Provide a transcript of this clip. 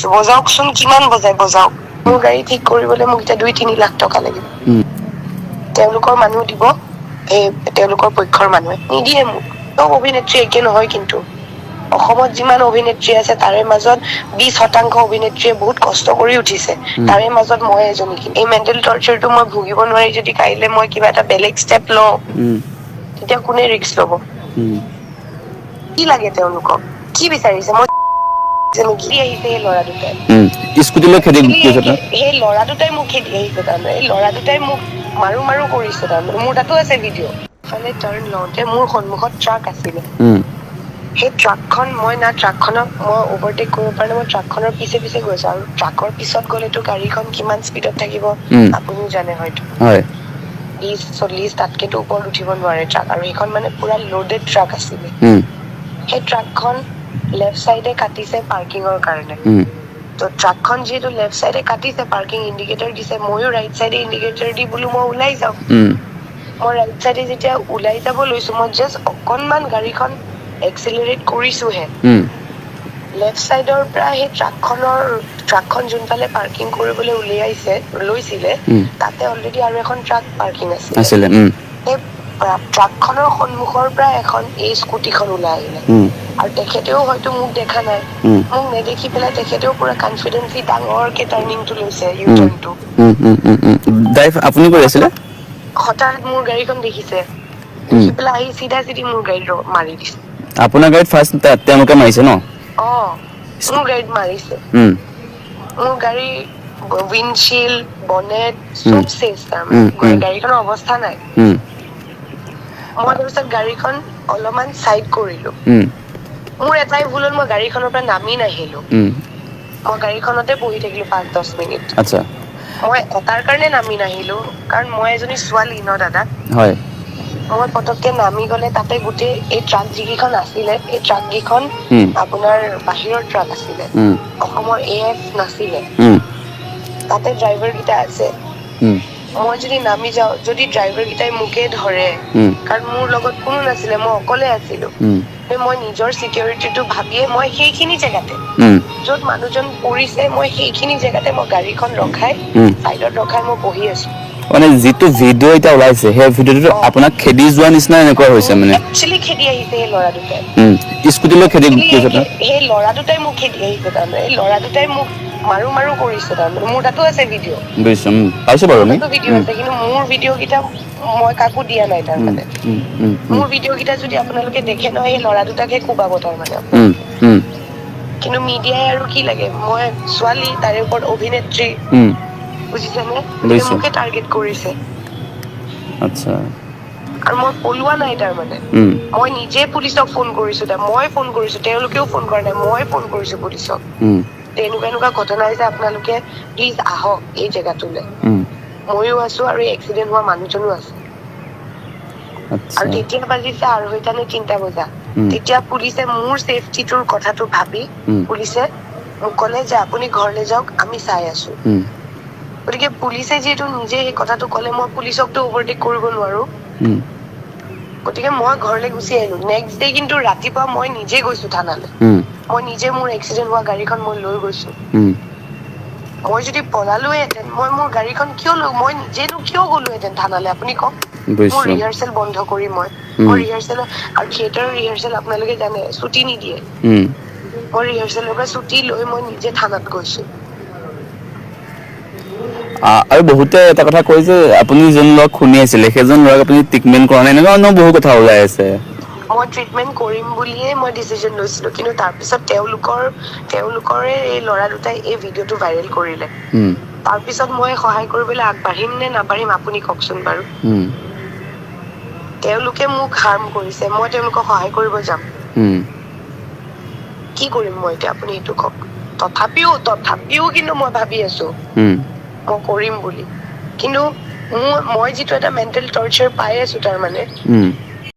কৈছো বজাওকচোন কিমান বজাওক মোৰ গাড়ী ঠিক কৰিবলৈ মোক এতিয়া 2-3 লাখ টকা লাগিব তেওঁলোকৰ মানুহ দিব এই তেওঁলোকৰ পক্ষৰ মানুহে নিদিয়ে মোক চব অভিনেত্ৰী একে নহয় কিন্তু অসমত যিমান অভিনেত্ৰী আছে তাৰে মাজত 20% অভিনেত্ৰীয়ে বহুত কষ্ট কৰি উঠিছে তাৰে মাজত মই এজনী এই মেণ্টেল টৰ্চাৰটো মই ভুগিব নোৱাৰি যদি কাইলে মই কিবা এটা বেলেগ ষ্টেপ লওঁ তেতিয়া কোনে ৰিস্ক ল'ব কি লাগে তেওঁলোকক কি বিচাৰিছে মই কি আহিছে এই ল'ৰা দুটাই স্কুটিলৈ খেদি গৈছে সেই ল'ৰা দুটাই মোক খেদি আহিছে তাৰমানে এই ল'ৰা দুটাই মোক মাৰো কৰিছে তাৰমানে মোৰ তাতো আছে ভিডিঅ' ফালে টাৰ্ণ লওঁতে মোৰ সন্মুখত ট্ৰাক আছিলে সেই ট্ৰাকখন মই ট্ৰাকখনক মই অভাৰটেক কৰিব পৰা মই ট্ৰাকখনৰ পিছে গৈছো আৰু ট্ৰাকৰ পিছত গ'লেতো গাড়ীখন কিমান স্পীডত থাকিব আপুনিও জানে হয়তো 20-40 তাতকেতো ওপৰত উঠিব নোৱাৰে ট্ৰাক আৰু সেইখন মানে পুৰা লোডেড ট্ৰাক আছিলে সেই ট্ৰাকখন লেফ্ট চাইডে কাটিছে পাৰ্কিঙৰ কাৰণে তো ট্ৰাকখন যিহেতু লেফ্ট চাইডে কাটিছে পাৰ্কিং ইণ্ডিকেটৰ দিছে ময়ো ৰাইট চাইডে ইণ্ডিকেটৰ দি বোলো মই ওলাই যাওঁ মই ৰাইট চাইডে যেতিয়া ওলাই যাব লৈছো মই জাষ্ট অকণমান গাড়ীখন এক্সেলাৰেট কৰিছোহে লেফ্ট চাইডৰ পৰা সেই ট্ৰাকখন যোনফালে পাৰ্কিং কৰিবলৈ লৈছিলে তাতে অলৰেডি আৰু এখন ট্ৰাক পাৰ্কিং আছিলে সেই ট্ৰাকখনৰ সন্মুখৰ পৰা এখন এই স্কুটিখন ওলাই আহিলে আৰু তেখেতেও হয়তো মোক দেখা নাই মোক নেদেখি পেলাই তেখেতেও পুৰা কনফিডেন্সলি ডাঙৰকে টাৰ্ণিংটো লৈছে ইউটাৰ্ণটো ড্ৰাইভ আপুনি কৰি আছিলে হঠাৎ মোৰ গাড়ীখন দেখিছে দেখি পেলাই আহি চিধা মোৰ গাড়ী মাৰি দিছে আপোনাৰ গাড়ীত ফাৰ্ষ্ট তেওঁলোকে মাৰিছে ন মোৰ গাড়ীত মাৰিছে মোৰ গাড়ী উইণ্ডশ্বিল্ড বনেট চব চেছ তাৰমানে গাড়ীখনৰ অৱস্থা নাই মই তাৰপিছত গাড়ীখন অলপমান চাইড কৰিলো মোৰ এটাই ভুল হ'ল মই গাড়ীখনৰ পৰা নামি নাহিলো মই গাড়ীখনতে বহি থাকিলো 5-10 মিনিট মই এটাৰ কাৰণে নামি নাহিলো কাৰণ মই এজনী ছোৱালী ন দাদা হয় মই পটককে নামি গলে তাতে গোটেই এই ট্ৰাক যিকেইখন আছিলে এই ট্ৰাক কেইখন আপোনাৰ বাহিৰৰ ট্ৰাক আছিলে অসমৰ AF নাছিলে তাতে ড্ৰাইভাৰ কেইটা আছে মই যদি নামি যাওঁ যদি ড্ৰাইভাৰ কেইটাই মোকে ধৰে কাৰণ মোৰ লগত কোনো নাছিলে মই অকলে আছিলো মই নিজৰ চিকিউৰিটিটো ভাবিয়ে মই সেইখিনি জেগাতে য'ত মানুহজন পৰিছে মই সেইখিনি জেগাতে মই গাড়ীখন ৰখাই চাইডত ৰখাই মই বহি আছো মানে যিটো ভিডিঅ' এটা ওলাইছে সেই ভিডিঅ'টো আপোনাক খেদি যোৱা নিচিনা এনেকুৱা হৈছে মানে একচুৱেলি খেদি আহিছে সেই ল'ৰা দুটাই স্কুটিলৈ খেদি গৈছে সেই ল'ৰা দুটাই মোক খেদি আহিছে তাৰমানে এই ল'ৰা দুটাই মোক মাৰো কৰিছে তাৰমানে মোৰ তাতো আছে ভিডিঅ' বুজিছো পাইছো বাৰু আমি ভিডিঅ' আছে কিন্তু মোৰ ভিডিঅ' কেইটা মই কাকো দিয়া নাই তাৰমানে মোৰ ভিডিঅ' কেইটা যদি আপোনালোকে দেখে নহয় সেই ল'ৰা দুটাকে কোবাব তাৰমানে কিন্তু মিডিয়াই আৰু কি লাগে মই ছোৱালী তাৰে ওপৰত অভিনেত্ৰী বুজিছেনে মোকে টাৰ্গেট কৰিছে আচ্ছা আৰু মই পলোৱা নাই তাৰমানে মই নিজে পুলিচক ফোন কৰিছো মই ফোন কৰিছো তেওঁলোকেও ফোন কৰা নাই মই ফোন কৰিছো পুলিচক এনেকুৱা ঘটনা হৈছে আপোনালোকে প্লিজ আহক এই জেগাটোলৈ ময়ো আছো আৰু এক্সিডেণ্ট হোৱা মানুহজনো আছে আৰু তেতিয়া বাজিছে 2:30 নে 3টা বজা তেতিয়া পুলিচে মোৰ ছেফটিটোৰ কথাটো ভাবি পুলিচে মোক ক'লে যে আপুনি ঘৰলৈ যাওক আমি চাই আছো গতিকে পুলিচে যিহেতু নিজে সেই কথাটো ক'লে মই পুলিচকতো অভাৰটেক কৰিব নোৱাৰো গতিকে মই ঘৰলৈ গুচি আহিলো নেক্সট ডে কিন্তু ৰাতিপুৱা মই নিজে গৈছো থানালৈ মই নিজে মোৰ এক্সিডেণ্ট হোৱা গাড়ীখন মই লৈ গৈছো মই যদি পলালোহেঁতেন মই মোৰ গাড়ীখন মই নিজেনো কিয় গলোহেঁতেন থানালৈ আপুনি কওক মোৰ ৰিহাৰ্চেল বন্ধ কৰি মই ৰিহাৰ্চেল আৰু থিয়েটাৰৰ ৰিহাৰ্চেল আপোনালোকে জানে ছুটি নিদিয়ে মই ৰিহাৰ্চেলৰ পৰা ছুটি লৈ মই নিজে থানাত গৈছো আৰু বহুতে এটা কথা কয় যে আপুনি যোন ল'ৰাক শুনি আছিলে সেইজন ল'ৰাক আপুনি ট্ৰিটমেণ্ট কৰা নাই এনেকুৱা বহু কথা ওলাই আছে মই ট্ৰিটমেণ্ট কৰিম বুলিয়ে মই ডিচিজন লৈছিলো কিন্তু তাৰপিছত তেওঁলোকৰে এই ল'ৰা দুটাই এই ভিডিঅ'টো ভাইৰেল কৰিলে তাৰপিছত মই সহায় কৰিবলৈ আগবাঢ়িম নে নাবাঢ়িম আপুনি কওকচোন বাৰু তেওঁলোকে মোক হাৰ্ম কৰিছে মই তেওঁলোকক সহায় কৰিব যাম কি কৰিম মই এতিয়া আপুনি এইটো কওক তথাপিও কিন্তু মই ভাবি আছো মই কৰিম বুলি কিন্তু মই যিটো এটা মেণ্টেল টৰ্চাৰ পাই আছো তাৰমানে